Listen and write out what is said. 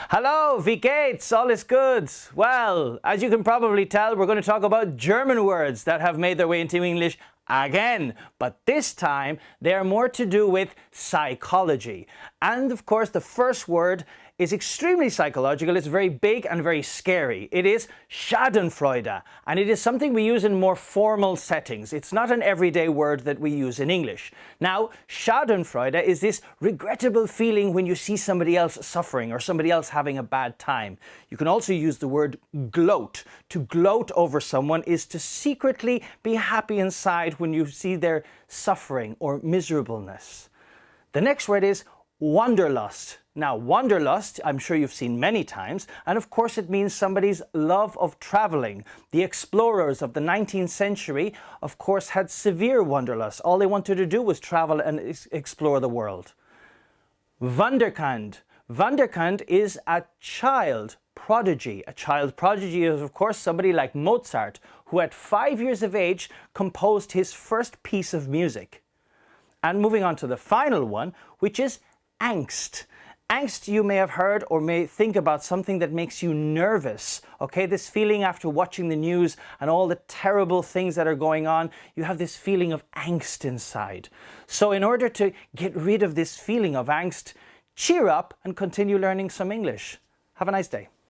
Hello, wie geht's? All is good. Well, as you can probably tell, we're going to talk about German words that have made their way into English again. But this time, they are more to do with psychology. And of course, the first word is extremely psychological. It's very big and very scary. It is Schadenfreude, and it is something we use in more formal settings. It's not an everyday word that we use in English. Now, Schadenfreude is this regrettable feeling when you see somebody else suffering or somebody else having a bad time. You can also use the word gloat. To gloat over someone is to secretly be happy inside when you see their suffering or miserableness. The next word is wanderlust. Now, wanderlust, I'm sure you've seen many times, and of course it means somebody's love of traveling. The explorers of the 19th century, of course, had severe wanderlust. All they wanted to do was travel and explore the world. Wunderkind. Wunderkind is a child prodigy. A child prodigy is, of course, somebody like Mozart, who at 5 years of age composed his first piece of music. And moving on to the final one, which is angst. Angst, you may have heard or may think about something that makes you nervous. Okay, this feeling after watching the news and all the terrible things that are going on, you have this feeling of angst inside. So in order to get rid of this feeling of angst, cheer up and continue learning some English. Have a nice day.